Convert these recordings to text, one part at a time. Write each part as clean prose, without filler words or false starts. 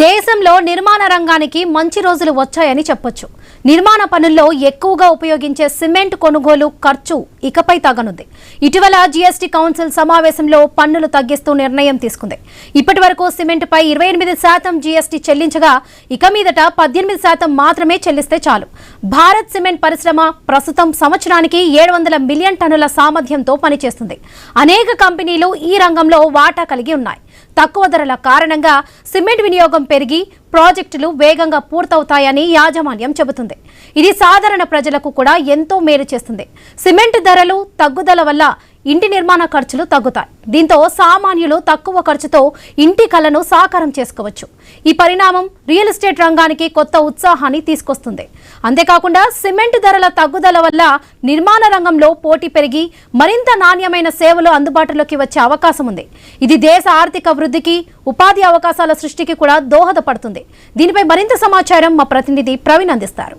దేశంలో నిర్మాణ రంగానికి మంచి రోజులు వచ్చాయని చెప్పొచ్చు. నిర్మాణ పనుల్లో ఎక్కువగా ఉపయోగించే సిమెంట్ కొనుగోలు ఖర్చు ఇకపై తగ్గనుంది. ఇటీవల జీఎస్టీ కౌన్సిల్ సమావేశంలో పన్నులు తగ్గిస్తూ నిర్ణయం తీసుకుంది. ఇప్పటివరకు సిమెంట్పై 28% జీఎస్టీ చెల్లించగా ఇక మీదట 18% మాత్రమే చెల్లిస్తే చాలు. భారత్ సిమెంట్ పరిశ్రమ ప్రస్తుతం సంవత్సరానికి 700 మిలియన్ టన్నుల సామర్థ్యంతో పనిచేస్తుంది. అనేక కంపెనీలు ఈ రంగంలో వాటా కలిగి ఉన్నాయి. తక్కువ ధరల కారణంగా సిమెంట్ వినియోగం పెరిగి ప్రాజెక్టులు వేగంగా పూర్తవుతాయని యాజమాన్యం చెబుతుంది. ఇది సాధారణ ప్రజలకు కూడా ఎంతో మేలు చేస్తుంది. సిమెంట్ ధరలు తగ్గుదల వల్ల ఇంటి నిర్మాణ ఖర్చులు తగ్గుతాయి. దీంతో సామాన్యులు తక్కువ ఖర్చుతో ఇంటి కలను సాకారం చేసుకోవచ్చు. ఈ పరిణామం రియల్ ఎస్టేట్ రంగానికి కొత్త ఉత్సాహాన్ని తీసుకొస్తుంది. అంతేకాకుండా సిమెంట్ ధరల తగ్గుదల వల్ల నిర్మాణ రంగంలో పోటీ పెరిగి మరింత నాణ్యమైన సేవలు అందుబాటులోకి వచ్చే అవకాశం ఉంది. ఇది దేశ ఆర్థిక వృద్ధికి, ఉపాధి అవకాశాల సృష్టికి కూడా దోహదపడుతుంది. దీనిపై మరింత సమాచారం మా ప్రతినిధి ప్రవీణ్ అందిస్తారు.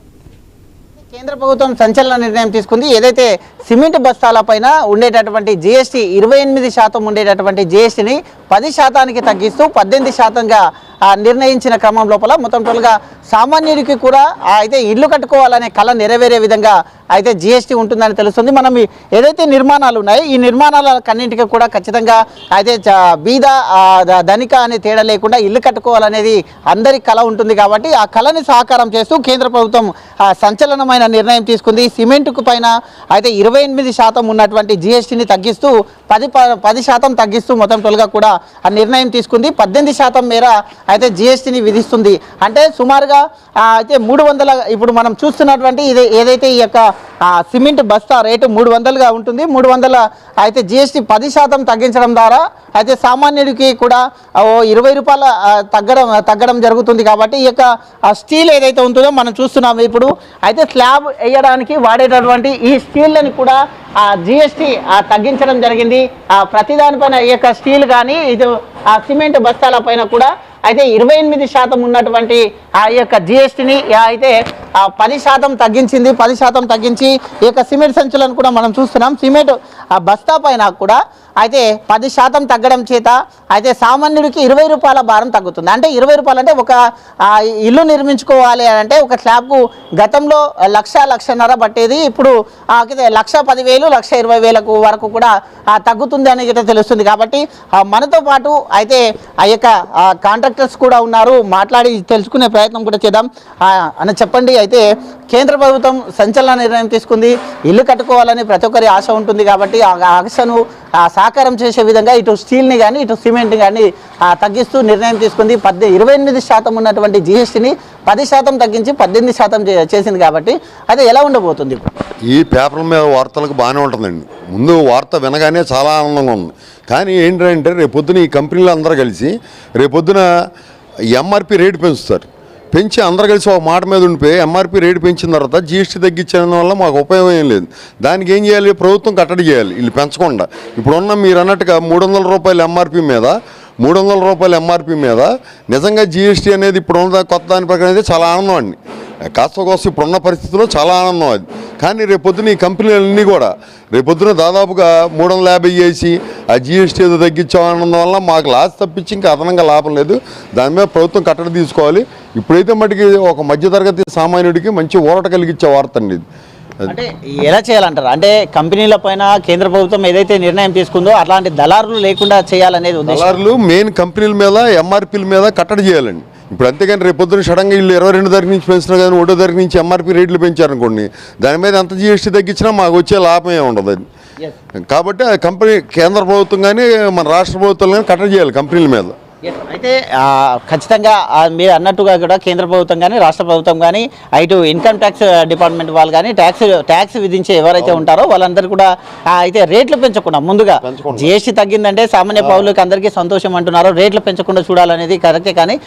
కేంద్ర ప్రభుత్వం సంచలన నిర్ణయం తీసుకుంది. ఏదైతే సిమెంట్ బస్తాలపైన ఉండేటటువంటి జీఎస్టీ 28% ఉండేటటువంటి జీఎస్టీని 10%కి తగ్గిస్తూ 18%గా నిర్ణయించిన క్రమం లోపల మొత్తం టోటల్గా సామాన్యుడికి కూడా అయితే ఇల్లు కట్టుకోవాలనే కళ నెరవేరే విధంగా అయితే జీఎస్టీ ఉంటుందని తెలుస్తుంది. మనం ఏదైతే నిర్మాణాలు ఉన్నాయో ఈ నిర్మాణాల కన్నింటికి కూడా ఖచ్చితంగా అయితే బీద ధనిక అనే తేడా లేకుండా ఇల్లు కట్టుకోవాలనేది అందరి కళ ఉంటుంది. కాబట్టి ఆ కళని సహకారం చేస్తూ కేంద్ర ప్రభుత్వం సంచలనమైన నిర్ణయం తీసుకుంది. సిమెంటుకు పైన అయితే 28% ఉన్నటువంటి జీఎస్టీని తగ్గిస్తూ 10% తగ్గిస్తూ మొత్తం టోల్గా కూడా ఆ నిర్ణయం తీసుకుంది. 18% మేర అయితే జీఎస్టీని విధిస్తుంది. అంటే సుమారుగా అయితే 300 ఇప్పుడు మనం చూస్తున్నటువంటి ఇది ఏదైతే ఈ యొక్క సిమెంట్ బస్తా రేటు 300గా ఉంటుంది. 300 అయితే జీఎస్టీ 10% తగ్గించడం ద్వారా అయితే సామాన్యుడికి కూడా 20 రూపాయల తగ్గడం జరుగుతుంది. కాబట్టి ఈ యొక్క స్టీల్ ఏదైతే ఉంటుందో మనం చూస్తున్నాము ఇప్పుడు అయితే స్లాబ్ వేయడానికి వాడేటటువంటి ఈ స్టీల్ని కూడా జీఎస్టీ తగ్గించడం జరిగింది. ప్రతిదానిపైన ఈ యొక్క స్టీల్ కానీ ఇది సిమెంట్ బస్తాల పైన కూడా అయితే 28% ఉన్నటువంటి ఆ యొక్క జీఎస్టీని అయితే 10% తగ్గించింది. 10% తగ్గించి ఈ యొక్క సిమెంట్ సంచులను కూడా మనం చూస్తున్నాం. సిమెంట్ బస్తా పైన కూడా అయితే 10% తగ్గడం చేత అయితే సామాన్యుడికి 20 రూపాయల భారం తగ్గుతుంది. అంటే 20 రూపాయలు అంటే ఒక ఇల్లు నిర్మించుకోవాలి అంటే ఒక స్లాబ్కు గతంలో 1,00,000-1,50,000 పట్టేది ఇప్పుడు 1,10,000 1,20,000 వరకు కూడా తగ్గుతుంది అని తెలుస్తుంది. కాబట్టి మనతో పాటు అయితే ఆ యొక్క కాంట్రాక్టర్స్ కూడా ఉన్నారు. మాట్లాడి తెలుసుకునే ప్రయత్నం కూడా చేద్దాం. అని చెప్పండి, అయితే కేంద్ర ప్రభుత్వం సంచలన నిర్ణయం తీసుకుంది. ఇల్లు కట్టుకోవాలని ప్రతి ఒక్కరి ఆశ ఉంటుంది. కాబట్టి ఆ ఆశను సాకారం చేసే విధంగా ఇటు స్టీల్ని కానీ ఇటు సిమెంట్ని కానీ తగ్గిస్తూ నిర్ణయం తీసుకుంది. 28% ఉన్నటువంటి జీఎస్టీని 10% తగ్గించి 18% చేసింది. కాబట్టి అది ఎలా ఉండబోతుంది? ఈ పేపర్ల మీద వార్తలకు బాగానే ఉంటుందండి. ముందు వార్త వినగానే చాలా ఆనందంగా ఉంది. కానీ ఏంటంటే రేపొద్దున ఈ కంపెనీలు అందరూ కలిసి రేపొద్దున ఎంఆర్పి రేటు పెంచుతారు. పెంచి అందరూ కలిసి ఒక మాట మీద ఉండిపోయి ఎంఆర్పి రేటు పెంచిన తర్వాత జీఎస్టీ తగ్గించడం వల్ల మాకు ఉపయోగం ఏం లేదు. దానికి ఏం చేయాలి? ప్రభుత్వం కట్టడి చేయాలి. వీళ్ళు పెంచకుండా ఇప్పుడున్న మీరు అన్నట్టుగా 300 రూపాయల ఎంఆర్పి మీద 300 రూపాయల ఎంఆర్పి మీద నిజంగా జీఎస్టీ అనేది ఇప్పుడు ఉన్న కొత్త దాని ప్రకారం అయితే చాలా ఆనందం అండి. కాస్త కోస్త ఇప్పుడున్న పరిస్థితుల్లో చాలా ఆనందం అది. కానీ రేపొద్దున ఈ కంపెనీలన్నీ కూడా రేపొద్దున దాదాపుగా 350 చేసి ఆ జీఎస్టీ ఏదో తగ్గించామన్నందు వల్ల మాకు లాస్ తప్పించి ఇంకా అదనంగా లాభం లేదు. దాని మీద ప్రభుత్వం కట్టడి తీసుకోవాలి. ఇప్పుడైతే మటుకి ఒక మధ్యతరగతి సామాన్యుడికి మంచి ఊరట కలిగించే వార్త అండి ఇది. అంటే ఎలా చేయాలంటారు? అంటే కంపెనీల పైన కేంద్ర ప్రభుత్వం ఏదైతే నిర్ణయం తీసుకుందో అట్లాంటి దళారులు లేకుండా చేయాలనేది ఉద్దేశం. దళారులు మెయిన్ కంపెనీల మీద ఎంఆర్పీల మీద కట్టడి చేయాలండి. ఇప్పుడు అంతేగాని రేపొద్దున సడన్గా వీళ్ళు 22 తారీఖు నుంచి పెంచినా కానీ 1వ తారీఖు నుంచి ఎంఆర్పీ రేట్లు పెంచారనుకోండి, దాని మీద ఎంత జీఎస్టీ తగ్గించినా మాకు వచ్చే లాభమే ఉండదు అది. కాబట్టి ఆ కంపెనీ కేంద్ర ప్రభుత్వం కానీ మన రాష్ట్ర ప్రభుత్వం కానీ కట్టడి చేయాలి కంపెనీల మీద. అయితే ఖచ్చితంగా మీరు అన్నట్టుగా కూడా కేంద్ర ప్రభుత్వం కానీ రాష్ట్ర ప్రభుత్వం కానీ ఇటు ఇన్కమ్ ట్యాక్స్ డిపార్ట్మెంట్ వాళ్ళు కానీ ట్యాక్స్ విధించే ఎవరైతే ఉంటారో వాళ్ళందరూ కూడా అయితే రేట్లు పెంచకుండా ముందుగా జీఎస్టీ తగ్గిందంటే సామాన్య పౌరులకు అందరికీ సంతోషం అంటున్నారు. రేట్లు పెంచకుండా చూడాలనేది కరెక్టే. కానీ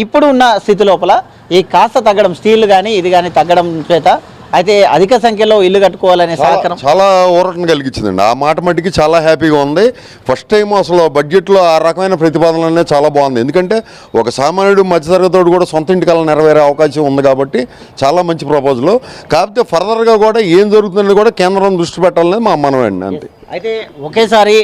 ఇప్పుడు ఉన్న స్థితి లోపల ఈ కాస్త తగ్గడం స్టీల్ కానీ ఇది కానీ తగ్గడం చేత అయితే అధిక సంఖ్యలో ఇల్లు కట్టుకోవాలనే సహకారం చాలా ఊరటను కలిగించిందండి. ఆ మాట మట్టికి చాలా హ్యాపీగా ఉంది. ఫస్ట్ టైం అసలు బడ్జెట్లో ఆ రకమైన ప్రతిపాదన అనేది చాలా బాగుంది. ఎందుకంటే ఒక సామాన్యుడు మధ్యతరగతోడు కూడా సొంత ఇంటి కల నెరవేరే అవకాశం ఉంది. కాబట్టి చాలా మంచి ప్రపోజల్. కాకపోతే ఫర్దర్గా కూడా ఏం జరుగుతుందని కూడా కేంద్రం దృష్టి పెట్టాలనేది మా మనమే అండి. అంతే. అయితే ఒకేసారి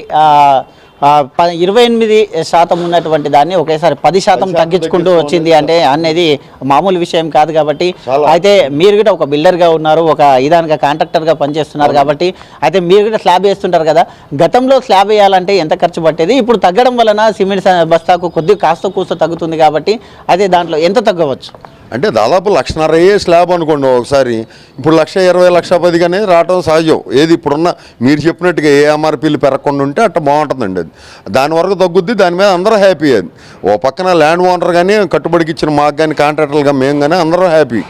28% ఉన్నటువంటి దాన్ని ఒకేసారి 10% తగ్గించుకుంటూ వచ్చింది అంటే అనేది మామూలు విషయం కాదు. కాబట్టి అయితే మీరు కూడా ఒక బిల్డర్గా ఉన్నారు, ఒక ఇదానిగా కాంట్రాక్టర్గా పనిచేస్తున్నారు కాబట్టి అయితే మీరు కూడా స్లాబ్ వేస్తుంటారు కదా. గతంలో స్లాబ్ వేయాలంటే ఎంత ఖర్చు పట్టేది, ఇప్పుడు తగ్గడం వలన సిమెంట్ బస్తాకు కొద్దిగా కాస్త కూస్త తగ్గుతుంది కాబట్టి అయితే దాంట్లో ఎంత తగ్గవచ్చు? అంటే దాదాపు 1,50,000 స్లాబ్ అనుకోండి ఒకసారి, ఇప్పుడు 1,20,000 1,10,000 అనేది రావడం సహజం. ఏది ఇప్పుడున్న మీరు చెప్పినట్టుగా ఏ ఎంఆర్పీలు పెరగకుండా ఉంటే అట్లా బాగుంటుందండి. అది దాని వరకు తగ్గుద్ది, దాని మీద అందరూ హ్యాపీ. అది ఓ పక్కన ల్యాండ్ ఓనర్ కానీ కట్టుబడికి ఇచ్చిన మాకు కానీ కాంట్రాక్టర్లుగా మేము కానీ అందరూ హ్యాపీ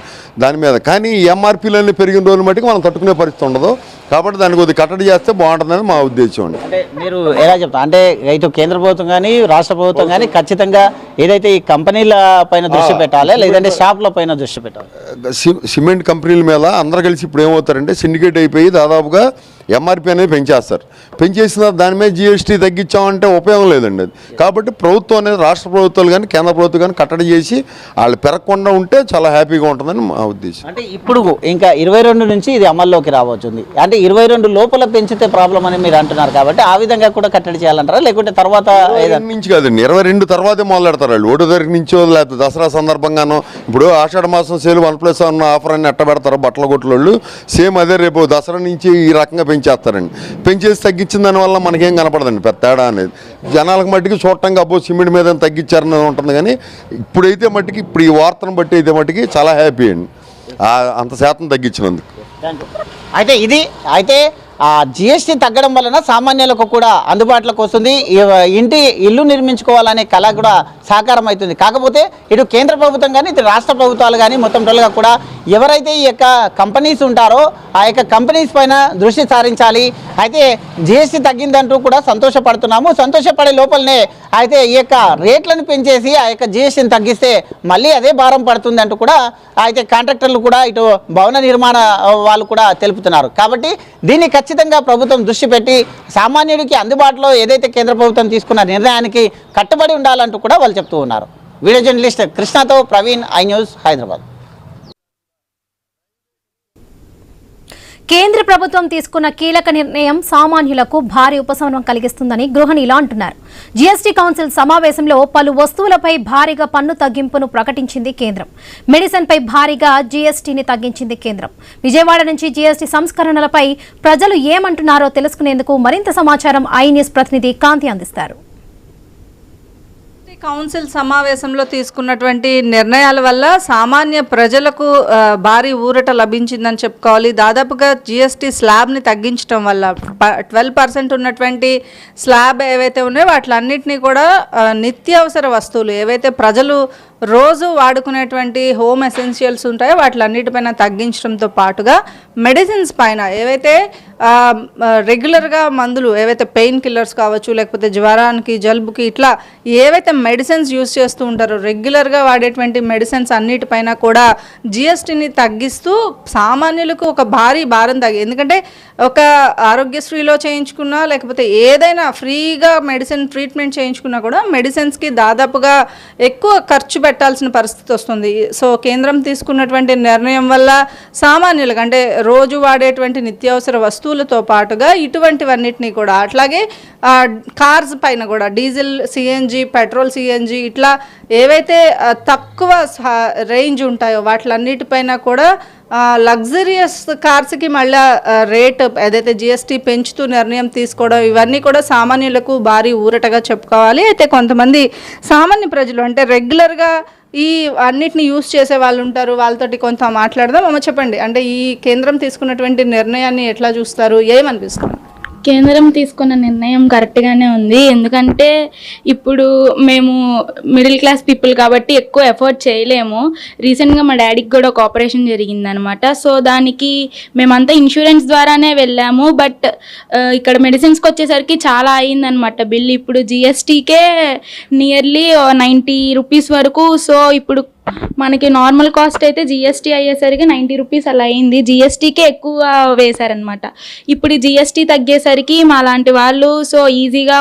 దాని మీద. కానీ ఈ ఎంఆర్పీలన్నీ పెరిగిన రోజులు మట్టుకు మనం తట్టుకునే పరిస్థితి ఉండదు కాబట్టి దాన్ని కొద్దిగా కట్టడి చేస్తే బాగుంటుందని మా ఉద్దేశం అండి. అంటే మీరు ఎలా చెప్తారు అంటే ఇటు కేంద్ర ప్రభుత్వం కానీ రాష్ట్ర ప్రభుత్వం కానీ ఖచ్చితంగా ఏదైతే ఈ కంపెనీల పైన దృష్టి పెట్టాలి లేదంటే షాప్ల పైన దృష్టి పెట్టాలి? సిమెంట్ కంపెనీల మీద అందరూ కలిసి ఇప్పుడు ఏమవుతారంటే సిండికేట్ అయిపోయి దాదాపుగా ఎంఆర్పీ అనేది పెంచేస్తారు. పెంచేసిన దాని మీద జీఎస్టీ తగ్గించామంటే ఉపయోగం లేదండి. అది కాబట్టి ప్రభుత్వం అనేది రాష్ట్ర ప్రభుత్వాలు కానీ కేంద్ర ప్రభుత్వం కానీ కట్టడి చేసి వాళ్ళు పెరగకుండా ఉంటే చాలా హ్యాపీగా ఉంటుందని మా ఉద్దేశం. అంటే ఇప్పుడు ఇంకా 22 నుంచి ఇది అమల్లోకి రావచ్చుంది. అంటే 22 లోపల పెంచితే ప్రాబ్లం అని మీరు అంటున్నారు కాబట్టి ఆ విధంగా కూడా కట్టడి చేయాలంటారా లేకుంటే తర్వాత నుంచి కాదండి 22 తర్వాతే మొదలెడతారు వాళ్ళు. 1 తారీఖు నుంచో లేకపోతే దసరా సందర్భంగానో ఇప్పుడు ఆషాఢ మాసం సేల్ 1+1 ఆఫర్ అని ఎట్ట పెడతారు బట్టల కొట్లు సేమ్ అదే రేపు దసరా నుంచి ఈ రకంగా పెంచేస్తారండి. పెంచేసి తగ్గించిన దానివల్ల మనకేం కనపడదండి పెద్ద తేడా అనేది. జనాలకు మట్టికి చూడటానికి అబ్బో సిమెంట్ మీద తగ్గించారని ఉంటుంది కానీ ఇప్పుడైతే మట్టికి ఇప్పుడు ఈ వార్తను బట్టి అయితే మట్టికి చాలా హ్యాపీ అండి అంత శాతం తగ్గించినందుకు. అయితే ఇది అయితే జిఎస్టీ తగ్గడం వలన సామాన్యులకు కూడా అందుబాటులోకి వస్తుంది. ఇల్లు నిర్మించుకోవాలనే కళ కూడా సాకారం అవుతుంది. కాకపోతే ఇటు కేంద్ర ప్రభుత్వం కానీ ఇటు రాష్ట్ర ప్రభుత్వాలు కానీ మొత్తం టోల్గా కూడా ఎవరైతే ఈ యొక్క కంపెనీస్ ఉంటారో ఆ యొక్క కంపెనీస్ పైన దృష్టి సారించాలి. అయితే జిఎస్టీ తగ్గిందంటూ కూడా సంతోషపడుతున్నాము. సంతోషపడే లోపలనే అయితే ఈ యొక్క రేట్లను పెంచేసి ఆ యొక్క జిఎస్టీని తగ్గిస్తే మళ్ళీ అదే భారం పడుతుంది అంటూ కూడా అయితే కాంట్రాక్టర్లు కూడా ఇటు భవన నిర్మాణ వాళ్ళు కూడా తెలుపుతున్నారు. కాబట్టి దీన్ని ఖచ్చితంగా ప్రభుత్వం దృష్టి పెట్టి సామాన్యుడికి అందుబాటులో ఏదైతే కేంద్ర ప్రభుత్వం తీసుకున్న నిర్ణయానికి కట్టుబడి ఉండాలంటూ కూడా వాళ్ళు చెప్తూ ఉన్నారు. వీడియో జర్నలిస్ట్ కృష్ణతో ప్రవీణ్, ఐ న్యూస్, హైదరాబాద్. కేంద్ర ప్రభుత్వం తీసుకున్న కీలక నిర్ణయం సామాన్యులకు భారీ ఉపశమనం కలిగిస్తుందని గృహిణులు అంటున్నారు. జీఎస్టీ కౌన్సిల్ సమావేశంలో పలు వస్తువులపై భారీగా పన్ను తగ్గింపును ప్రకటించింది కేంద్రం. మెడిసిన్ పై భారీగా జీఎస్టీని తగ్గించింది కేంద్రం. విజయవాడ నుంచి జీఎస్టీ సంస్కరణలపై ప్రజలు ఏమంటున్నారో తెలుసుకునేందుకు మరింత సమాచారం ఐ న్యూస్ ప్రతినిధి కాంతి అందిస్తారు. కౌన్సిల్ సమావేశంలో తీసుకున్నటువంటి నిర్ణయాల వల్ల సామాన్య ప్రజలకు భారీ ఊరట లభించిందని చెప్పుకోవాలి. దాదాపుగా జీఎస్టీ స్లాబ్ని తగ్గించడం వల్ల 12% ఉన్నటువంటి స్లాబ్ ఏవైతే ఉన్నాయో వాటిలన్నింటినీ కూడా నిత్యావసర వస్తువులు ఏవైతే ప్రజలు రోజు వాడుకునేటువంటి హోమ్ ఎసెన్షియల్స్ ఉంటాయో వాటిలన్నిటిపైన తగ్గించడంతో పాటుగా మెడిసిన్స్ పైన ఏవైతే రెగ్యులర్గా మందులు ఏవైతే పెయిన్ కిల్లర్స్ కావచ్చు లేకపోతే జ్వరానికి జలుబుకి ఇట్లా ఏవైతే మెడిసిన్స్ యూజ్ చేస్తూ ఉంటారో రెగ్యులర్గా వాడేటువంటి మెడిసిన్స్ అన్నిటిపైన కూడా జిఎస్టీని తగ్గిస్తూ సామాన్యులకు ఒక భారీ భారం తగ్గి ఎందుకంటే ఒక ఆరోగ్యశ్రీలో చేయించుకున్నా లేకపోతే ఏదైనా ఫ్రీగా మెడిసిన్ ట్రీట్మెంట్ చేయించుకున్నా కూడా మెడిసిన్స్కి దాదాపుగా ఎక్కువ ఖర్చు పెట్టాల్సిన పరిస్థితి వస్తుంది. సో కేంద్రం తీసుకున్నటువంటి నిర్ణయం వల్ల సామాన్యులకు అంటే రోజు వాడేటువంటి నిత్యావసర వస్తువులతో పాటుగా ఇటువంటివన్నిటినీ కూడా అట్లాగే కార్స్ పైన కూడా డీజిల్ సిఎన్జి పెట్రోల్ సిఎన్జి ఇట్లా ఏవైతే తక్కువ రేంజ్ ఉంటాయో వాటిలన్నిటిపైన కూడా లగ్జరియస్ కార్స్కి మళ్ళీ రేట్ ఏదైతే జిఎస్టీ పెంచుతూ నిర్ణయం తీసుకోవడం ఇవన్నీ కూడా సామాన్యులకు భారీ ఊరటగా చెప్పుకోవాలి. అయితే కొంతమంది సామాన్య ప్రజలు అంటే రెగ్యులర్గా ఈ అన్నిటిని యూస్ చేసే వాళ్ళు ఉంటారు, వాళ్ళతోటి కొంత మాట్లాడదాం. అమ్మ చెప్పండి, అంటే ఈ కేంద్రం తీసుకున్నటువంటి నిర్ణయాన్ని ఎట్లా చూస్తారు, ఏమనిపిస్తుంది? కేంద్రం తీసుకున్న నిర్ణయం కరెక్ట్గానే ఉంది. ఎందుకంటే ఇప్పుడు మేము మిడిల్ క్లాస్ పీపుల్ కాబట్టి ఎక్కువ ఎఫర్ట్ చేయలేము. రీసెంట్గా మా డాడీకి కూడా ఒక ఆపరేషన్ జరిగిందనమాట. సో దానికి మేమంతా ఇన్సూరెన్స్ ద్వారానే వెళ్ళాము. బట్ ఇక్కడ మెడిసిన్స్కి వచ్చేసరికి చాలా అయిందనమాట బిల్. ఇప్పుడు జిఎస్టీకే నియర్లీ 90 రూపీస్ వరకు. సో ఇప్పుడు మనకి నార్మల్ కాస్ట్ అయితే జిఎస్టీ అయ్యేసరికి 90 రూపీస్ అలా అయింది. జిఎస్టీకే ఎక్కువ వేశారనమాట. ఇప్పుడు జిఎస్టీ తగ్గేసరికి మా లాంటి వాళ్ళు సో ఈజీగా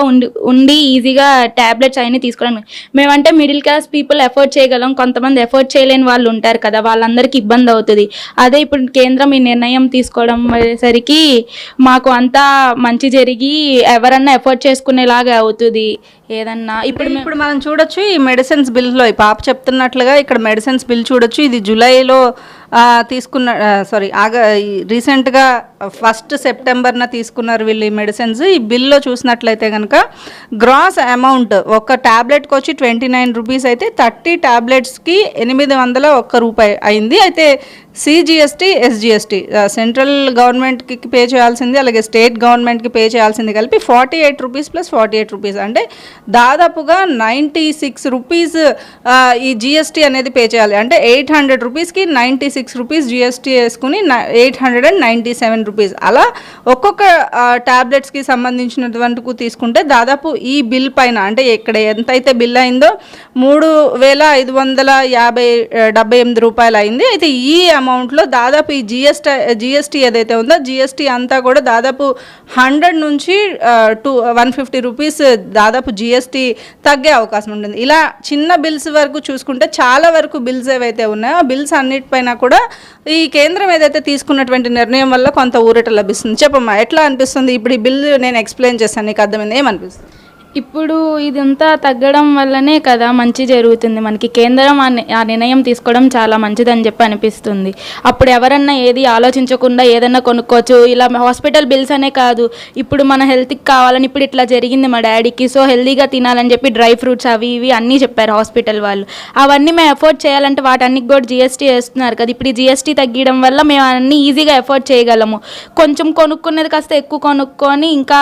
ఉండి ఈజీగా ట్యాబ్లెట్స్ అవన్నీ తీసుకోవడం. మేమంటే మిడిల్ క్లాస్ పీపుల్ ఎఫోర్డ్ చేయగలం, కొంతమంది ఎఫోర్డ్ చేయలేని వాళ్ళు ఉంటారు కదా, వాళ్ళందరికీ ఇబ్బంది అవుతుంది. అదే ఇప్పుడు కేంద్రం ఈ నిర్ణయం తీసుకోవడం అయ్యేసరికి మాకు అంతా మంచి జరిగి ఎవరన్నా ఎఫోర్డ్ చేసుకునేలాగా అవుతుంది ఏదన్నా. ఇప్పుడు మనం చూడొచ్చు ఈ మెడిసిన్స్ బిల్లో, ఈ పాప చెప్తున్నట్లుగా ఇక్కడ మెడిసిన్స్ బిల్ చూడొచ్చు. ఇది జూలైలో తీసుకున్న రీసెంట్గా 1 సెప్టెంబర్న తీసుకున్నారు వీళ్ళు ఈ మెడిసిన్స్. ఈ బిల్లో చూసినట్లయితే కనుక గ్రాస్ అమౌంట్ ఒక ట్యాబ్లెట్కి వచ్చి 29 రూపీస్ అయితే 30 ట్యాబ్లెట్స్కి 801 రూపాయి అయింది. అయితే సిజిఎస్టీ, ఎస్జిఎస్టీ సెంట్రల్ గవర్నమెంట్కి పే చేయాల్సింది, అలాగే స్టేట్ గవర్నమెంట్కి పే చేయాల్సింది కలిపి 48 రూపీస్ ప్లస్ 48 రూపీస్ అంటే దాదాపుగా 96 రూపీస్ ఈ జిఎస్టీ అనేది పే చేయాలి. అంటే 800 రూపీస్కి 96 రూపీస్ జిఎస్టీ వేసుకుని 897 రూపీస్. అలా ఒక్కొక్క ట్యాబ్లెట్స్కి సంబంధించినటువంటి తీసుకుంటే దాదాపు ఈ బిల్ పైన అంటే ఇక్కడ ఎంతైతే బిల్ అయిందో 3578 రూపాయలు అయింది. అయితే ఈ అమౌంట్లో దాదాపు ఈ జిఎస్టీ ఏదైతే ఉందో జిఎస్టీ అంతా కూడా దాదాపు 100 నుంచి 150 రూపీస్ దాదాపు జిఎస్టీ తగ్గే అవకాశం ఉంటుంది. ఇలా చిన్న బిల్స్ వరకు చూసుకుంటే చాలా వరకు బిల్స్ ఏవైతే ఉన్నాయో ఆ బిల్స్ అన్నిటిపైన కూడా ఈ కేంద్రం ఏదైతే తీసుకున్నటువంటి నిర్ణయం వల్ల కొంత ఊరట లభిస్తుంది. చెప్పమ్మా, ఎట్లా అనిపిస్తుంది? ఇప్పుడు ఈ బిల్లు నేను ఎక్స్ప్లెయిన్ చేశాను, నీకు అర్థమైంది, ఏమనిపిస్తుంది? ఇప్పుడు ఇదంతా తగ్గడం వల్లనే కదా మంచి జరుగుతుంది మనకి. కేంద్రం ఆ నిర్ణయం తీసుకోవడం చాలా మంచిదని చెప్పి అనిపిస్తుంది. అప్పుడు ఎవరన్నా ఏది ఆలోచించకుండా ఏదన్నా కొనుక్కోవచ్చు. ఇలా హాస్పిటల్ బిల్స్ అనే కాదు, ఇప్పుడు మన హెల్త్కి కావాలని ఇప్పుడు ఇట్లా జరిగింది మా డాడీకి, సో హెల్తీగా తినాలని చెప్పి డ్రై ఫ్రూట్స్ అవి ఇవి అన్నీ చెప్పారు హాస్పిటల్ వాళ్ళు. అవన్నీ మేము ఎఫోర్డ్ చేయాలంటే వాటన్నికి కూడా జిఎస్టీ వేస్తున్నారు కదా. ఇప్పుడు ఈ జిఎస్టీ తగ్గడం వల్ల మేము అన్నీ ఈజీగా ఎఫోర్డ్ చేయగలము. కొంచెం కొనుక్కునేది కాస్త ఎక్కువ కొనుక్కొని ఇంకా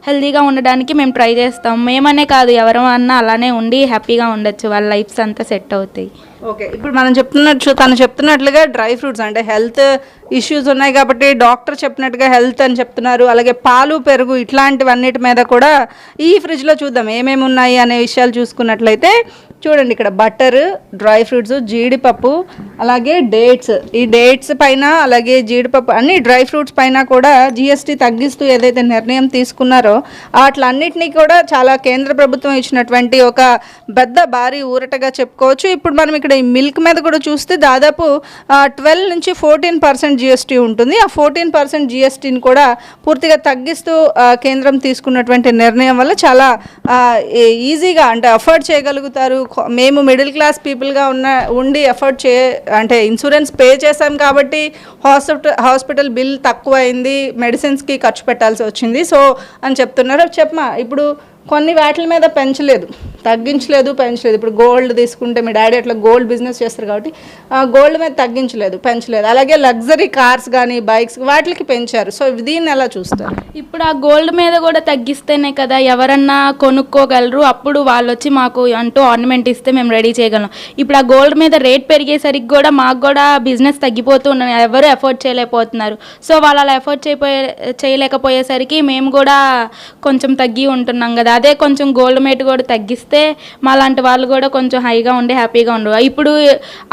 హెల్తీగా ఉండడానికి మేము ట్రై చేస్తాం. మేమనే కాదు ఎవరన్నా అలానే ఉండి హ్యాపీగా ఉండొచ్చు, వాళ్ళ లైఫ్స్ అంతా సెట్ అవుతాయి. ఓకే, ఇప్పుడు తను చెప్తున్నట్లుగా డ్రై ఫ్రూట్స్ అంటే హెల్త్ ఇష్యూస్ ఉన్నాయి కాబట్టి డాక్టర్ చెప్పినట్టుగా హెల్త్ అని చెప్తున్నారు. అలాగే పాలు, పెరుగు ఇట్లాంటివన్నిటి మీద కూడా ఈ ఫ్రిడ్జ్లో చూద్దాం ఏమేమి ఉన్నాయి అనే విషయాలు చూసుకున్నట్లయితే చూడండి, ఇక్కడ బటర్, డ్రై ఫ్రూట్స్, జీడిపప్పు, అలాగే డేట్స్. ఈ డేట్స్ పైన అలాగే జీడిపప్పు అన్ని డ్రై ఫ్రూట్స్ పైన కూడా జిఎస్టీ తగ్గిస్తూ ఏదైతే నిర్ణయం తీసుకున్నారో వాటిలన్నిటినీ కూడా చాలా కేంద్ర ప్రభుత్వం ఇచ్చినటువంటి ఒక పెద్ద భారీ ఊరటగా చెప్పుకోవచ్చు. ఇప్పుడు మనం ఇక్కడ ఈ మిల్క్ మీద కూడా చూస్తే దాదాపు 12 నుంచి 14% జిఎస్టీ ఉంటుంది. ఆ 14% జిఎస్టీని కూడా పూర్తిగా తగ్గిస్తూ కేంద్రం తీసుకున్నటువంటి నిర్ణయం వల్ల చాలా ఈజీగా అంటే అఫోర్డ్ చేయగలుగుతారు. మేము మిడిల్ క్లాస్ పీపుల్గా ఉండి ఎఫర్ట్ అంటే ఇన్సూరెన్స్ పే చేసాం కాబట్టి హాస్పిటల్ బిల్ తక్కువ అయింది, మెడిసిన్స్కి ఖర్చు పెట్టాల్సి వచ్చింది సో అని చెప్తున్నారు. చెప్పమా, ఇప్పుడు కొన్ని వాటి మీద పెంచలేదు, తగ్గించలేదు, పెంచలేదు. ఇప్పుడు గోల్డ్ తీసుకుంటే మీ డాడీ అట్లా గోల్డ్ బిజినెస్ చేస్తారు కాబట్టి గోల్డ్ మీద తగ్గించలేదు, పెంచలేదు. అలాగే లగ్జరీ కార్స్ కానీ బైక్స్ వాటికి పెంచారు. సో దీన్ని ఎలా చూస్తారు? ఇప్పుడు ఆ గోల్డ్ మీద కూడా తగ్గిస్తేనే కదా ఎవరన్నా కొనుక్కోగలరు. అప్పుడు వాళ్ళు వచ్చి మాకు అంటూ ఆర్నమెంట్ ఇస్తే మేము రెడీ చేయగలం. ఇప్పుడు ఆ గోల్డ్ మీద రేట్ పెరిగేసరికి కూడా మాకు కూడా బిజినెస్ తగ్గిపోతూ ఉన్నాయి, ఎవరు ఎఫోర్డ్ చేయలేకపోతున్నారు. సో వాళ్ళు అలా ఎఫోర్డ్ చేయలేకపోయేసరికి మేము కూడా కొంచెం తగ్గి ఉంటున్నాం కదా. అదే కొంచెం గోల్డ్ రేట్ కూడా తగ్గిస్తే మా లాంటి వాళ్ళు కూడా కొంచెం హైగా ఉండి హ్యాపీగా ఉండరు. ఇప్పుడు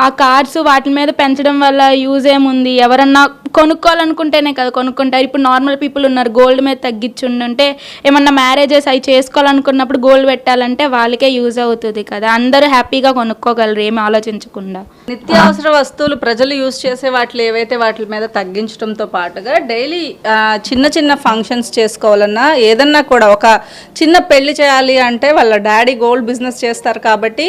ఆ కార్స్ వాటి మీద పెంచడం వల్ల యూజ్ ఏముంది? ఎవరన్నా కొనుక్కోవాలనుకుంటేనే కదా కొనుక్కుంటారు. ఇప్పుడు నార్మల్ పీపుల్ ఉన్నారు, గోల్డ్ మీద తగ్గించుంటే ఏమన్నా మ్యారేజెస్ అవి చేసుకోవాలనుకున్నప్పుడు గోల్డ్ పెట్టాలంటే వాళ్ళకే యూజ్ అవుతుంది కదా. అందరూ హ్యాపీగా కొనుక్కోగలరు ఏమి ఆలోచించకుండా. నిత్యావసర వస్తువులు ప్రజలు యూజ్ చేసే వాటిలో ఏవైతే వాటి మీద తగ్గించడంతో పాటుగా డైలీ చిన్న చిన్న ఫంక్షన్స్ చేసుకోవాలన్నా ఏదన్నా కూడా ఒక చిన్న పెళ్లి చేయాలి అంటే వాళ్ళ డాడీ గోల్డ్ బిజినెస్ చేస్తారు కాబట్టి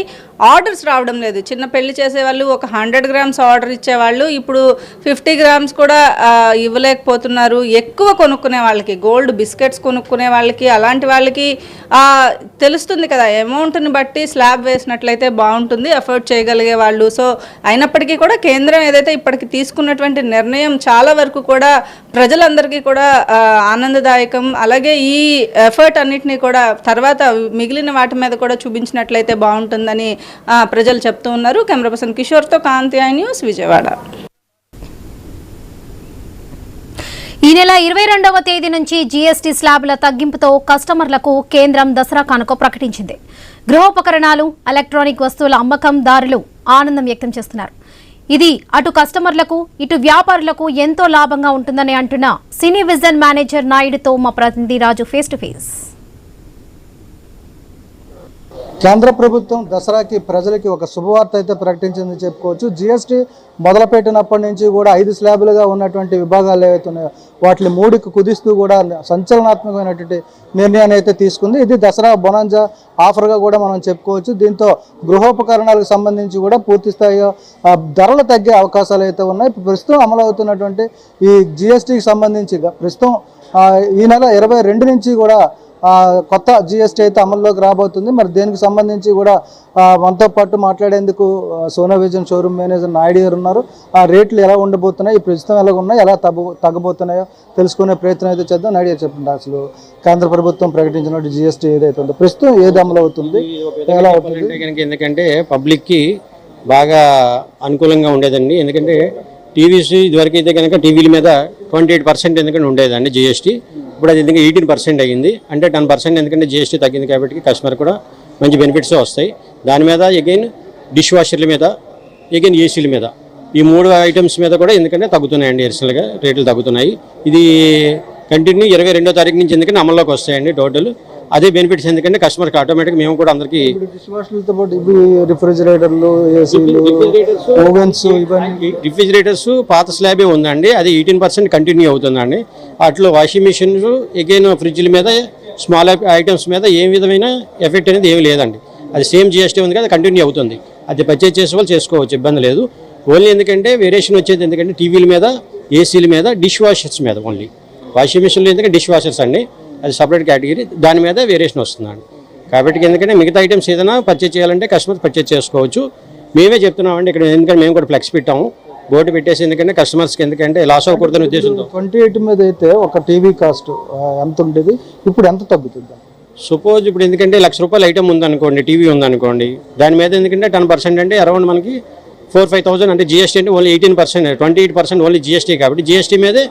ఆర్డర్స్ రావడం లేదు. చిన్న పెళ్లి చేసేవాళ్ళు ఒక 100 గ్రామ్స్ ఆర్డర్ ఇచ్చేవాళ్ళు ఇప్పుడు 50 గ్రామ్స్ కూడా ఇవ్వలేకపోతున్నారు. ఎక్కువ కొనుక్కునే వాళ్ళకి, గోల్డ్ బిస్కెట్స్ కొనుక్కునే వాళ్ళకి, అలాంటి వాళ్ళకి తెలుస్తుంది కదా అమౌంట్ని బట్టి స్లాబ్ వేసినట్లయితే బాగుంటుంది, ఎఫర్ట్ చేయగలిగే వాళ్ళు. సో అయినప్పటికీ కూడా కేంద్రం ఏదైతే ఇప్పటికి తీసుకున్నటువంటి నిర్ణయం చాలా వరకు కూడా ప్రజలందరికీ కూడా ఆనందదాయకం. అలాగే ఈ ఎఫర్ట్ అన్నిటినీ కూడా తర్వాత మిగిలిన వాటి మీద కూడా చూపించినట్లయితే బాగుంటుందని ప్రజలు చెప్తూ ఉన్నారు. కెమెరా పర్సన్ కిషోర్తో కాంతి, ఐ న్యూస్, విజయవాడ. ఈ నెల 22వ తేదీ నుంచి జీఎస్టీ స్లాబ్ల తగ్గింపుతో కస్టమర్లకు కేంద్రం దసరా కానుక ప్రకటించింది. గృహోపకరణాలు, ఎలక్ట్రానిక్ వస్తువుల అమ్మకందారులు ఆనందం వ్యక్తం చేస్తున్నారు. ఇది అటు కస్టమర్లకు, ఇటు వ్యాపారులకు ఎంతో లాభంగా ఉంటుందని అంటున్న సినీ విజన్ మేనేజర్ నాయుడుతో మా ప్రతినిధి రాజు ఫేస్ టు ఫేస్. కేంద్ర ప్రభుత్వం దసరాకి ప్రజలకి ఒక శుభవార్త అయితే ప్రకటించిందని చెప్పుకోవచ్చు. జీఎస్టీ మొదలుపెట్టినప్పటి నుంచి కూడా 5 స్లాబులుగా ఉన్నటువంటి విభాగాలు ఏవైతే ఉన్నాయో వాటిని 3కి కుదిస్తూ కూడా సంచలనాత్మకమైనటువంటి నిర్ణయాన్ని అయితే తీసుకుంది. ఇది దసరా బొనాంజా ఆఫర్గా కూడా మనం చెప్పుకోవచ్చు. దీంతో గృహోపకరణాలకు సంబంధించి కూడా పూర్తి స్థాయిగా ధరలు తగ్గే అవకాశాలు అయితే ఉన్నాయి. ప్రస్తుతం అమలవుతున్నటువంటి ఈ జీఎస్టీకి సంబంధించి ప్రస్తుతం ఈ నెల 22 నుంచి కూడా కొత్త జీఎస్టీ అయితే అమల్లోకి రాబోతుంది. మరి దీనికి సంబంధించి కూడా మనతో పాటు మాట్లాడేందుకు Sona vision showroom manager Naidu గారు ఉన్నారు. ఆ రేట్లు ఎలా ఉండబోతున్నాయి, ఈ ప్రస్తుతం ఎలా ఉన్నాయి, ఎలా తగ్గబోతున్నాయో తెలుసుకునే ప్రయత్నం అయితే చేద్దాం. నాయుడు గారు చెప్పండి, అసలు కేంద్ర ప్రభుత్వం ప్రకటించిన జీఎస్టీ ఏదైతే ఉందో ప్రస్తుతం ఏది అమలు అవుతుంది, ఎలా అవుతుంది? ఎందుకంటే పబ్లిక్కి బాగా అనుకూలంగా ఉండేదండి. ఎందుకంటే టీవీస్ ఇదివరకు అయితే కనుక టీవీల మీద 28% ఎందుకంటే ఉండేదండి జీఎస్టీ. ఇప్పుడు అది ఎందుకంటే 18% అయ్యింది. అంటే 10% ఎందుకంటే జీఎస్టీ తగ్గింది కాబట్టి కస్టమర్ కూడా మంచి బెనిఫిట్స్ వస్తాయి. దాని మీద అగైన్ డిష్ వాషర్ల మీద, అగైన్ ఏసీల మీద, ఈ 3 ఐటమ్స్ మీద కూడా ఎందుకంటే తగ్గుతున్నాయండి. అడిషనల్గా రేట్లు తగ్గుతున్నాయి. ఇది కంటిన్యూ 22వ తారీఖు నుంచి ఎందుకంటే అమల్లోకి వస్తాయండి టోటల్. అదే బెనిఫిట్స్ ఎందుకంటే కస్టమర్కి ఆటోమేటిక్ మేము కూడా అందరికీ రిఫ్రిజిరేటర్స్ పాత స్లాబే ఉందండి. అది 18% కంటిన్యూ అవుతుందండి. అట్లా వాషింగ్ మిషన్స్, అగైన్ ఫ్రిడ్జ్ల మీద, స్మాల్ ఐటమ్స్ మీద ఏ విధమైన ఎఫెక్ట్ అనేది ఏమి లేదండి. అది సేమ్ జీఎస్టీ ఉంది కదా, కంటిన్యూ అవుతుంది. అది పర్చేజ్ చేసే వాళ్ళు చేసుకోవచ్చు, ఇబ్బంది లేదు. ఓన్లీ ఎందుకంటే వేరియేషన్ వచ్చేది ఎందుకంటే టీవీల మీద, ఏసీల మీద, డిష్ వాషర్స్ మీద. ఓన్లీ వాషింగ్ మిషన్లు ఎందుకంటే డిష్ వాషర్స్ అండి, అది సపరేట్ కేటగిరీ, దాని మీద వేరియేషన్ వస్తుందండి. కాబట్టి ఎందుకంటే మిగతా ఐటమ్స్ ఏదైనా పర్చేజ్ చేయాలంటే కస్టమర్ పర్చేజ్ చేసుకోవచ్చు. మేమే చెప్తున్నామండి ఇక్కడ, ఎందుకంటే మేము కూడా ఫ్లెక్స్ పెట్టాము, బోర్డు పెట్టేసి ఎందుకంటే కస్టమర్స్కి ఎందుకంటే లాస్ అవ్వకూడదని ఉద్దేశంతో. 28 మీద అయితే ఒక టీవీ కాస్ట్ ఎంత ఉండేది, ఇప్పుడు ఎంత తగ్గుతుంది? సపోజ్ ఇప్పుడు ఎందుకంటే ₹1,00,000 ఐటమ్ ఉందనుకోండి, టీవీ ఉందనుకోండి, దాని మీద ఎందుకంటే 10% అంటే అరౌండ్ మనకి 4-5,000 అంటే జీఎస్టీ అంటే ఓన్లీ 18%, 28% ఓన్లీ జీఎస్టీ కాబట్టి జీఎస్టీ మీదే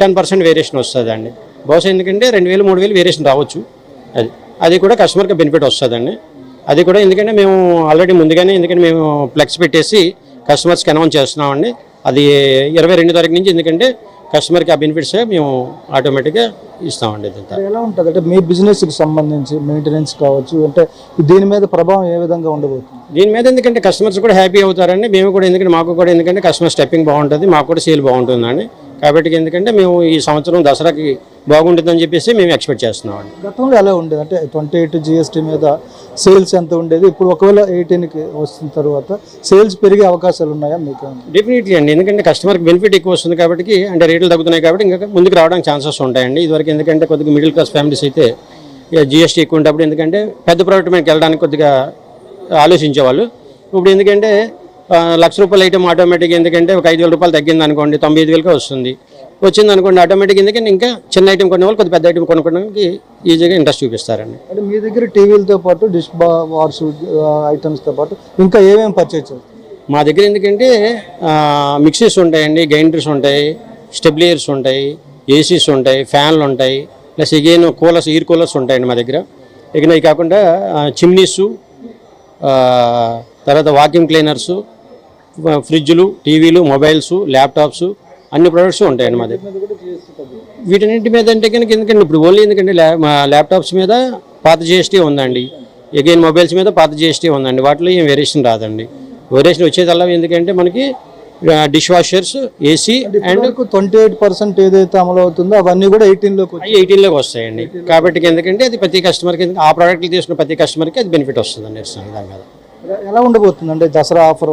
10% వేరియేషన్ వస్తుంది అండి. బహుశా ఎందుకంటే 2,000-3,000 వేరియేషన్ రావచ్చు. అది కూడా కస్టమర్కి బెనిఫిట్ వస్తుందండి. అది కూడా ఎందుకంటే మేము ఆల్రెడీ ముందుగానే ఎందుకంటే మేము ఫ్లెక్స్ పెట్టేసి కస్టమర్స్కి అనౌన్స్ చేస్తున్నామండి. అది 22 తారీఖు నుంచి ఎందుకంటే కస్టమర్కి ఆ బెనిఫిట్స్ మేము ఆటోమేటిక్గా ఇస్తామండి. ఎలా ఉంటుంది అంటే మీ బిజినెస్కి సంబంధించి మెయింటెనెన్స్ కావచ్చు, అంటే దీని మీద ప్రభావం ఏ విధంగా ఉండబోతుంది? దీని మీద ఎందుకంటే కస్టమర్స్ కూడా హ్యాపీ అవుతారండి. మేము కూడా ఎందుకంటే మాకు కూడా ఎందుకంటే కస్టమర్ స్టెప్పింగ్ బాగుంటుంది, మాకు కూడా సేల్ బాగుంటుందండి. కాబట్టి ఎందుకంటే మేము ఈ సంవత్సరం దసరాకి బాగుంటుందని చెప్పేసి మేము ఎక్స్పెక్ట్ చేస్తున్నామండి. గతంలో ఎలా ఉండేది అంటే 28 జీఎస్టీ మీద సేల్స్ ఎంత ఉండేది, ఇప్పుడు ఒకవేళ 18కి వస్తున్న తర్వాత సేల్స్ పెరిగే అవకాశాలు ఉన్నాయా మీకు? డెఫినెట్లీ అండి, ఎందుకంటే కస్టమర్కి బెనిఫిట్ ఎక్కువ వస్తుంది కాబట్టి, అంటే రేట్లు తగ్గుతున్నాయి కాబట్టి ఇంకా ముందుకు రావడానికి ఛాన్సెస్ ఉంటాయండి. ఇదివరకు ఎందుకంటే కొద్దిగా మిడిల్ క్లాస్ ఫ్యామిలీస్ అయితే జీఎస్టీ ఎక్కువ ఉండేటప్పుడు ఎందుకంటే పెద్ద ప్రైవేట్ బ్యాంక్కి వెళ్ళడానికి కొద్దిగా ఆలోచించేవాళ్ళు. ఇప్పుడు ఎందుకంటే ₹1,00,000 ఐటమ్ ఆటోమేటిక్ ఎందుకంటే ఒక ₹5,000 తగ్గింది అనుకోండి, 95,000కే వస్తుంది. వచ్చింది అనుకోండి ఆటోమేటిక్ ఎందుకంటే ఇంకా చిన్న ఐటమ్ కొనే వాళ్ళు కొద్దిగా పెద్ద ఐటమ్ కొనుక్కోవడానికి ఈజీగా ఇంట్రెస్ట్ చూపిస్తారండి. అంటే మీ దగ్గర టీవీలతో పాటు డిష్ వాష్ ఐటమ్స్తో పాటు ఇంకా ఏమేమి పర్చేజ్ చేస్తారు? మా దగ్గర ఎందుకంటే మిక్సీస్ ఉంటాయండి, గ్రైండర్స్ ఉంటాయి, స్టెబిలైజర్స్ ఉంటాయి, ఏసీస్ ఉంటాయి, ఫ్యాన్లు ఉంటాయి, plus again coolers, air coolers ఉంటాయండి మా దగ్గర. ఇక ఇవి కాకుండా చిమ్నీసు, తర్వాత వాక్యూమ్ క్లీనర్సు, ఫ్రిడ్జ్లు, టీవీలు, మొబైల్స్, ల్యాప్టాప్స్, అన్ని ప్రొడక్ట్స్ ఉంటాయండి మా దగ్గర. వీటన్నింటి మీద అంటే కనుక ఎందుకంటే ఇప్పుడు ఓన్లీ ఎందుకంటే ల్యాప్టాప్స్ మీద పాత జీఎస్టీ ఉందండి, అగైన్ మొబైల్స్ మీద పాత జీఎస్టీ ఉందండి. వాటిలో ఏం వేరియేషన్ రాదండి. వేరియేషన్ వచ్చేదల్లా ఎందుకంటే మనకి డిష్ వాషర్స్, ఏసీ అండ్ 28% ఏదైతే అమలు అవుతుందో అవన్నీ కూడా 18లోకి వస్తాయండి. కాబట్టి ఎందుకంటే అది ప్రతి కస్టమర్కి ఆ ప్రోడక్ట్లు తీసుకున్న ప్రతి కస్టమర్కి అది బెనిఫిట్ వస్తుందండి. దాని మీద ఎలా ఉండబోతుంది అంటే దసరా ఆఫర్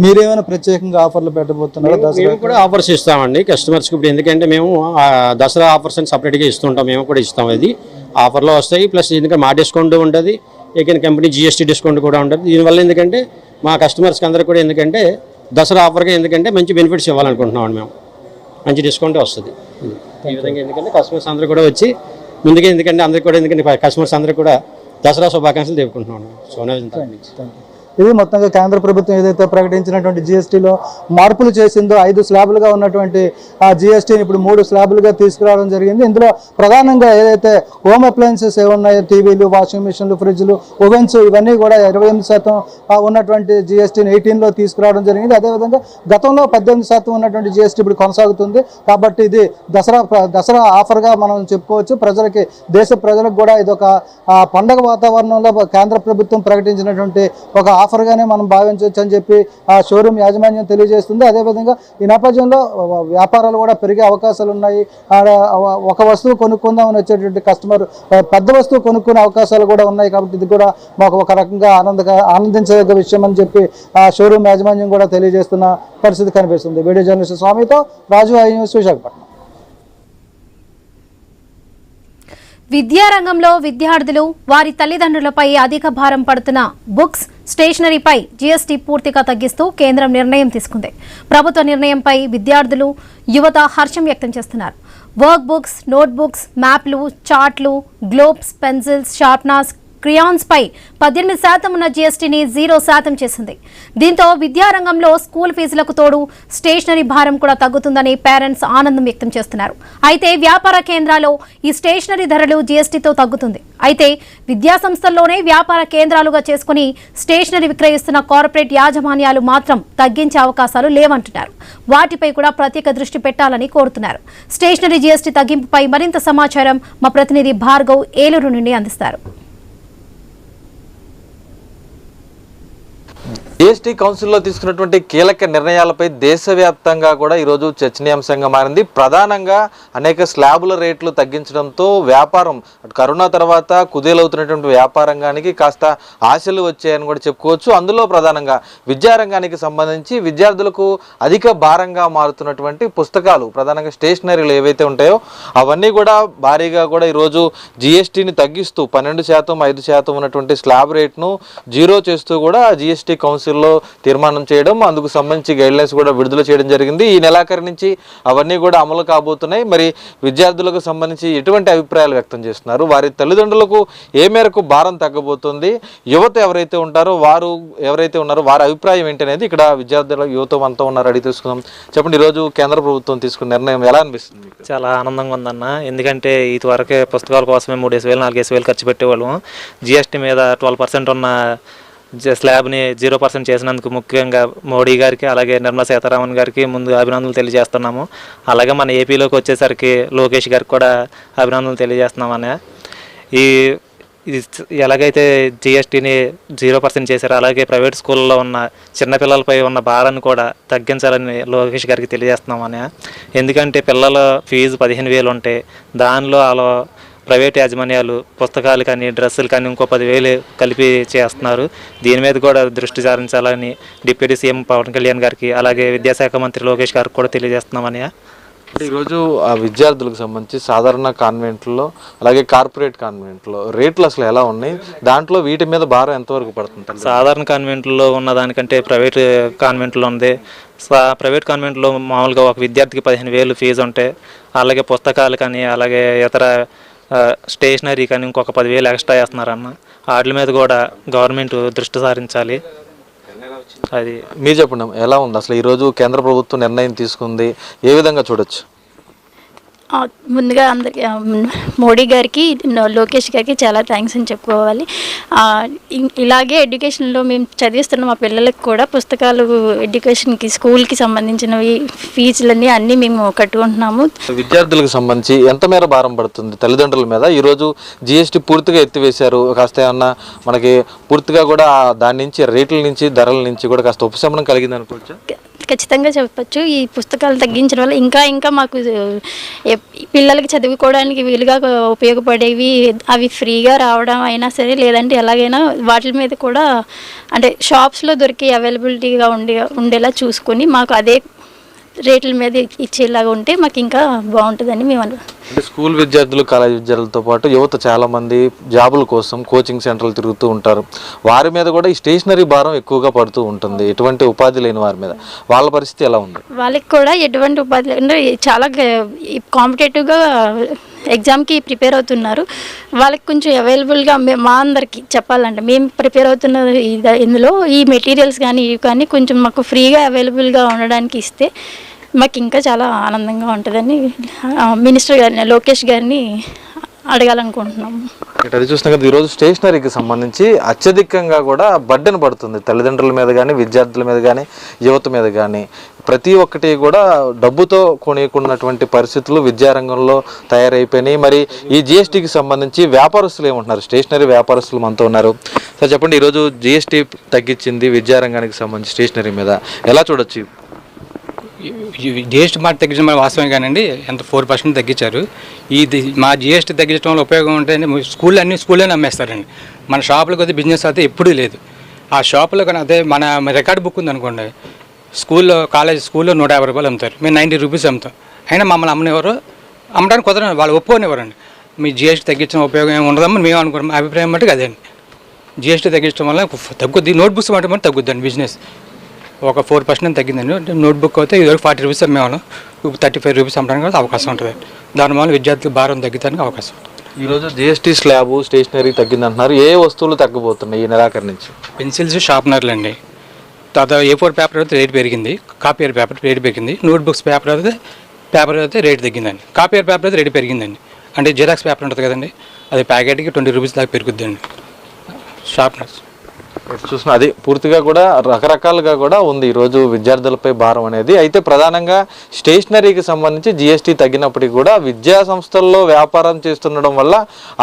మీరేమైనా ప్రత్యేకంగా ఆఫర్లు పెట్టబోతున్నారా? మేము కూడా ఆఫర్స్ ఇస్తామండి కస్టమర్స్కి. ఇప్పుడు ఎందుకంటే మేము దసరా ఆఫర్స్ అని సపరేట్గా ఇస్తుంటాం, మేము కూడా ఇస్తాం. అది ఆఫర్లో వస్తాయి. ప్లస్ ఎందుకంటే మా డిస్కౌంట్ ఉంటుంది, ఏకైనా కంపెనీ జీఎస్టీ డిస్కౌంట్ కూడా ఉంటుంది. దీనివల్ల ఎందుకంటే మా కస్టమర్స్కి అందరికీ కూడా ఎందుకంటే దసరా ఆఫర్గా ఎందుకంటే మంచి బెనిఫిట్స్ ఇవ్వాలనుకుంటున్నామండి. మేము మంచి డిస్కౌంటే వస్తుంది. ఈ విధంగా ఎందుకంటే కస్టమర్స్ అందరూ కూడా వచ్చి ముందుగా ఎందుకంటే అందరికీ కూడా ఎందుకంటే కస్టమర్స్ అందరూ కూడా దసరా శుభాకాంక్షలు తెలుపుకుంటున్నాను. సోనా విజన్. ఇది మొత్తంగా కేంద్ర ప్రభుత్వం ఏదైతే ప్రకటించినటువంటి జిఎస్టీలో మార్పులు చేసిందో 5 స్లాబులుగా ఉన్నటువంటి ఆ జిఎస్టీని ఇప్పుడు 3 స్లాబులుగా తీసుకురావడం జరిగింది. ఇందులో ప్రధానంగా ఏదైతే హోమ్ అప్లయన్సెస్ ఏమున్నాయో టీవీలు, వాషింగ్ మిషన్లు, ఫ్రిడ్జ్లు, ఓవెన్స్ ఇవన్నీ కూడా 28% ఉన్నటువంటి జిఎస్టీని 18లో తీసుకురావడం జరిగింది. అదేవిధంగా గతంలో 18% ఉన్నటువంటి జిఎస్టీ ఇప్పుడు కొనసాగుతుంది. కాబట్టి ఇది దసరా ఆఫర్గా మనం చెప్పుకోవచ్చు. ప్రజలకి, దేశ ప్రజలకు కూడా ఇదొక పండగ వాతావరణంలో కేంద్ర ప్రభుత్వం ప్రకటించినటువంటి ఒక ఆఫర్గానే మనం భావించవచ్చు అని చెప్పి ఆ షోరూమ్ యాజమాన్యం తెలియజేస్తుంది. అదేవిధంగా ఈ నేపథ్యంలో వ్యాపారాలు కూడా పెరిగే అవకాశాలు ఉన్నాయి. ఒక వస్తువు కొనుక్కుందామని వచ్చేటువంటి కస్టమర్ పెద్ద వస్తువు కొనుక్కునే అవకాశాలు కూడా ఉన్నాయి. కాబట్టి ఇది కూడా మాకు ఒక రకంగా ఆనందించదగ్గ విషయం అని చెప్పి ఆ షోరూమ్ యాజమాన్యం కూడా తెలియజేస్తున్న పరిస్థితి కనిపిస్తుంది. వీడియో జర్నలిస్ట్ స్వామితో రాజు, ఐ న్యూస్, విశాఖపట్నం. విద్యారంగంలో విద్యార్థులు, వారి తల్లిదండ్రులపై అధిక భారం పడుతున్న బుక్స్, స్టేషనరీపై జీఎస్టీ పూర్తిగా తగ్గిస్తూ కేంద్రం నిర్ణయం తీసుకుంది. ప్రభుత్వ నిర్ణయంపై విద్యార్థులు, యువత హర్షం వ్యక్తం చేస్తున్నారు. వర్క్ బుక్స్, నోట్ బుక్స్, మ్యాప్లు, చార్ట్లు, గ్లోబ్స్, పెన్సిల్స్, షార్ప్నర్స్, క్రియాన్స్ పై 18% ఉన్న జీఎస్టీని 0% చేసింది. దీంతో విద్యారంగంలో స్కూల్ ఫీజులకు తోడు స్టేషనరీ భారం కూడా తగ్గుతుందని పేరెంట్స్ ఆనందం వ్యక్తం చేస్తున్నారు. అయితే వ్యాపార కేంద్రాల్లో ఈ స్టేషనరీ ధరలు జీఎస్టీతో తగ్గుతుంది. అయితే విద్యాసంస్థల్లోనే వ్యాపార కేంద్రాలుగా చేసుకుని స్టేషనరీ విక్రయిస్తున్న కార్పొరేట్ యాజమాన్యాలు మాత్రం తగ్గించే అవకాశాలు లేవంటున్నారు. వాటిపై కూడా ప్రత్యేక దృష్టి పెట్టాలని కోరుతున్నారు. స్టేషనరీ జీఎస్టీ తగ్గింపుపై మరింత సమాచారం మా ప్రతినిధి భార్గవ్ ఏలూరు నుండి అందిస్తారు. జీఎస్టీ కౌన్సిల్లో తీసుకున్నటువంటి కీలక నిర్ణయాలపై దేశవ్యాప్తంగా కూడా ఈరోజు చర్చనీయాంశంగా మారింది. ప్రధానంగా అనేక స్లాబుల రేట్లు తగ్గించడంతో వ్యాపారం కరోనా తర్వాత కుదేలవుతున్నటువంటి వ్యాపారంగానికి కాస్త ఆశలు వచ్చాయని కూడా చెప్పుకోవచ్చు. అందులో ప్రధానంగా విద్యారంగానికి సంబంధించి విద్యార్థులకు అధిక భారంగా మారుతున్నటువంటి పుస్తకాలు, ప్రధానంగా స్టేషనరీలు ఏవైతే ఉంటాయో అవన్నీ కూడా భారీగా కూడా ఈరోజు జీఎస్టీని తగ్గిస్తూ 12%, 5% ఉన్నటువంటి స్లాబ్ రేట్ను 0 చేస్తూ కూడా జీఎస్టీ కౌన్సిల్లో తీర్మానం చేయడం, అందుకు సంబంధించి గైడ్లైన్స్ కూడా విడుదల చేయడం జరిగింది. ఈ నెలాఖరు నుంచి అవన్నీ కూడా అమలు కాబోతున్నాయి. మరి విద్యార్థులకు సంబంధించి ఎటువంటి అభిప్రాయాలు వ్యక్తం చేస్తున్నారు, వారి తల్లిదండ్రులకు ఏ మేరకు భారం తగ్గబోతుంది, యువత ఎవరైతే ఉన్నారో వారి అభిప్రాయం ఏంటి అనేది ఇక్కడ విద్యార్థుల యువత అంతా ఉన్నారు, అడిగి తెలుసుకుందాం. చెప్పండి, ఈరోజు కేంద్ర ప్రభుత్వం తీసుకున్న నిర్ణయం ఎలా అనిపిస్తుంది? చాలా ఆనందంగా ఉందన్న. ఎందుకంటే ఇదివరకే పుస్తకాల కోసమే 3,000, 4,000 ఖర్చు పెట్టేవాళ్ళం. జిఎస్టీ మీద 12% ఉన్న స్లాబ్ని 0% చేసినందుకు ముఖ్యంగా మోడీ గారికి, అలాగే నిర్మలా సీతారామన్ గారికి ముందు అభినందనలు తెలియజేస్తున్నాము. అలాగే మన ఏపీలోకి వచ్చేసరికి లోకేష్ గారికి కూడా అభినందనలు తెలియజేస్తున్నామని. ఇది ఎలాగైతే జిఎస్టీని 0% చేశారో అలాగే ప్రైవేట్ స్కూల్లో ఉన్న చిన్నపిల్లలపై ఉన్న భారాన్ని కూడా తగ్గించాలని లోకేష్ గారికి తెలియజేస్తున్నామని. ఎందుకంటే పిల్లల ఫీజు 15,000 ఉంటే దానిలో అలా ప్రైవేట్ యాజమాన్యాలు పుస్తకాలు కానీ, డ్రెస్సులు కానీ ఇంకో 10,000 కలిపి చేస్తున్నారు. దీని మీద కూడా దృష్టి సారించాలని డిప్యూటీ సీఎం పవన్ కళ్యాణ్ గారికి, అలాగే విద్యాశాఖ మంత్రి లోకేష్ గారికి కూడా తెలియజేస్తున్నామని. ఈరోజు ఆ విద్యార్థులకు సంబంధించి సాధారణ కాన్వెంట్లో అలాగే కార్పొరేట్ కాన్వెంట్లో రేట్లు అసలు ఎలా ఉన్నాయి, దాంట్లో వీటి మీద భారం ఎంతవరకు పడుతుంది? సాధారణ కాన్వెంట్లో ఉన్న దానికంటే ప్రైవేట్ కాన్వెంట్లో ఉంది. ప్రైవేట్ కాన్వెంట్లో మామూలుగా ఒక విద్యార్థికి 15,000 ఫీజు ఉంటే, అలాగే పుస్తకాలు కానీ, అలాగే ఇతర స్టేషనరీ కానీ ఇంకొక 10,000 ఎక్స్ట్రా వేస్తున్నారన్న. వాటి మీద కూడా గవర్నమెంట్ దృష్టి సారించాలి. అది మీరు చెప్పండి, ఎలా ఉంది అసలు ఈరోజు కేంద్ర ప్రభుత్వం నిర్ణయం తీసుకుంది, ఏ విధంగా చూడొచ్చు? ముందుగా అందరికి మోడీ గారికి, లోకేష్ గారికి చాలా థ్యాంక్స్ అని చెప్పుకోవాలి. ఇలాగే ఎడ్యుకేషన్లో మేము చదివిస్తున్న మా పిల్లలకు కూడా పుస్తకాలు, ఎడ్యుకేషన్కి, స్కూల్కి సంబంధించినవి ఫీజులన్నీ అన్నీ మేము కట్టుకుంటున్నాము. విద్యార్థులకు సంబంధించి ఎంత మేర భారం పడుతుంది తల్లిదండ్రుల మీద? ఈరోజు జిఎస్టీ పూర్తిగా ఎత్తివేశారు, కాస్త ఏమన్నా మనకి పూర్తిగా కూడా దాని నుంచి రేట్ల నుంచి ధరల నుంచి కూడా కాస్త ఉపశమనం కలిగింది అనుకోవచ్చు? ఖచ్చితంగా చెప్పచ్చు. ఈ పుస్తకాలు తగ్గించడం వల్ల ఇంకా మాకు పిల్లలకి చదువుకోవడానికి వీలుగా ఉపయోగపడేవి, అవి ఫ్రీగా రావడం అయినా సరే, లేదంటే ఎలాగైనా వాటి మీద కూడా అంటే షాప్స్లో దొరికే అవైలబిలిటీగా ఉండేలా చూసుకొని మాకు అదే రేట్ల మీద ఇచ్చేలాగా ఉంటే మాకు ఇంకా బాగుంటుందని మేము అంటే స్కూల్ విద్యార్థులు, కాలేజ్ విద్యార్థులతో పాటు యువత చాలామంది జాబుల కోసం కోచింగ్ సెంటర్లు తిరుగుతూ ఉంటారు. వారి మీద కూడా ఈ స్టేషనరీ భారం ఎక్కువగా పడుతూ ఉంటుంది, ఎటువంటి ఉపాధి లేని వారి మీద. వాళ్ళ పరిస్థితి ఎలా ఉంది? వాళ్ళకి కూడా ఎటువంటి ఉపాధి అంటే చాలా కాంపిటేటివ్గా ఎగ్జామ్కి ప్రిపేర్ అవుతున్నారు. వాళ్ళకి కొంచెం అవైలబుల్గా మా అందరికి చెప్పాలంటే మేము ప్రిపేర్ అవుతున్న ఇందులో ఈ మెటీరియల్స్ కానీ ఇవి కానీ కొంచెం మాకు ఫ్రీగా అవైలబుల్గా ఉండడానికి ఇస్తే మాకు ఇంకా చాలా ఆనందంగా ఉంటుందని మినిస్టర్ గారిని, లోకేష్ గారిని అడగాలనుకుంటున్నాము. అది చూసినా కదా ఈరోజు స్టేషనరీకి సంబంధించి అత్యధికంగా కూడా బర్డెన్ పడుతుంది తల్లిదండ్రుల మీద కానీ, విద్యార్థుల మీద కానీ, యువత మీద కానీ. ప్రతి ఒక్కటి కూడా డబ్బుతో కొనుక్కున్నటువంటి పరిస్థితులు విద్యారంగంలో తయారైపోయినాయి. మరి ఈ జిఎస్టీకి సంబంధించి వ్యాపారస్తులు ఏమంటున్నారు? స్టేషనరీ వ్యాపారస్తులు మనతో ఉన్నారు. సార్ చెప్పండి, ఈరోజు జిఎస్టీ తగ్గించింది విద్యారంగానికి సంబంధించి స్టేషనరీ మీద ఎలా చూడొచ్చు? జిఎస్టీ మాట తగ్గించడం వాస్తవం కానండి, ఎంత 4% తగ్గించారు. మా జిఎస్టీ తగ్గించడం వల్ల ఉపయోగం ఉంటే స్కూల్లోనే అమ్మేస్తారండి. మన షాపులకు అయితే బిజినెస్ అయితే ఎప్పుడూ లేదు. ఆ షాపులో కానీ అదే మన రికార్డు బుక్ ఉంది అనుకోండి, స్కూల్లో 150 రూపాయలు అమ్ముతారు, మేము 90 రూపీస్ అమ్ముతాం. అయినా మమ్మల్ని అమ్మనివ్వరు, అమ్మడానికి కుదరదు, వాళ్ళు ఒప్పుకోనివ్వరండి. మీ జిఎస్టీ తగ్గించడం ఉపయోగం ఏమి ఉండదమ్మని మేము అనుకుంటాం. మా అభిప్రాయం మట్టుకు అదేండి. జిఎస్టీ తగ్గించడం వల్ల తగ్గుద్ది, నోట్బుక్స్ మట్టి తగ్గుద్దండి బిజినెస్. ఒక 4% తగ్గిందండి. నోట్బుక్ అయితే ఇదివరకు 40 రూపీస్ అమ్మేవాళ్ళం, ఇప్పుడు 35 రూపీస్ అమ్మడానికి అవకాశం ఉంటుంది. దానివల్ల విద్యార్థులకు భారం తగ్గుతానికి అవకాశం ఉంటుంది. ఈరోజు జిఎస్టీ స్లాబ్ స్టేషనరీ తగ్గిందంటున్నారు. ఏ వస్తువులు తగ్గబోతున్నాయి ఈ నెలాఖరు నుంచి? పెన్సిల్స్, షార్ప్నర్లు అండి. తర్వాత A4 పేపర్ అయితే రేట్ పెరిగింది, కాపీయర్ పేపర్ రేట్ పెరిగింది. నోట్బుక్స్ పేపర్ అయితే రేట్ తగ్గిందండి. కాపీయర్ పేపర్ అయితే రేట్ పెరిగిందండి. అంటే జిరాక్స్ పేపర్ ఉంటుంది కదండి, అది ప్యాకెట్కి 20 రూపీస్ దాకా పెరుగుద్దండి. షార్ప్నర్స్ చూసిన అది పూర్తిగా కూడా రకరకాలుగా కూడా ఉంది ఈరోజు విద్యార్థులపై భారం అనేది. అయితే ప్రధానంగా స్టేషనరీకి సంబంధించి జిఎస్టీ తగ్గినప్పటికీ కూడా విద్యా సంస్థల్లో వ్యాపారం చేస్తుండడం వల్ల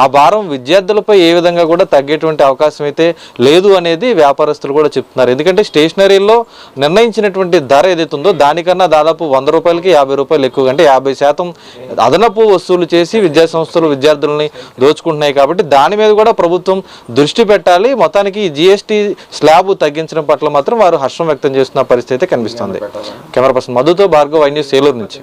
ఆ భారం విద్యార్థులపై ఏ విధంగా కూడా తగ్గేటువంటి అవకాశం అయితే లేదు అనేది వ్యాపారస్తులు కూడా చెప్తున్నారు. ఎందుకంటే స్టేషనరీలో నిర్ణయించినటువంటి ధర ఏదైతే ఉందో దానికన్నా దాదాపు 100 రూపాయలకి 50 రూపాయలు ఎక్కువ, అంటే 50% అదనపు వసూలు చేసి విద్యా సంస్థలు విద్యార్థులని దోచుకుంటున్నాయి. కాబట్టి దాని మీద కూడా ప్రభుత్వం దృష్టి పెట్టాలి. మొత్తానికి జిఎస్టీ స్లాబ్ తగ్గించడం పట్ల మాత్రం వారు హర్షం వ్యక్తం చేస్తున్న పరిస్థితి కనిపిస్తుంది. కెమెరా పర్సన్ మధుతో భార్గవ్, ఐ న్యూస్, ఏలూరు నుంచి.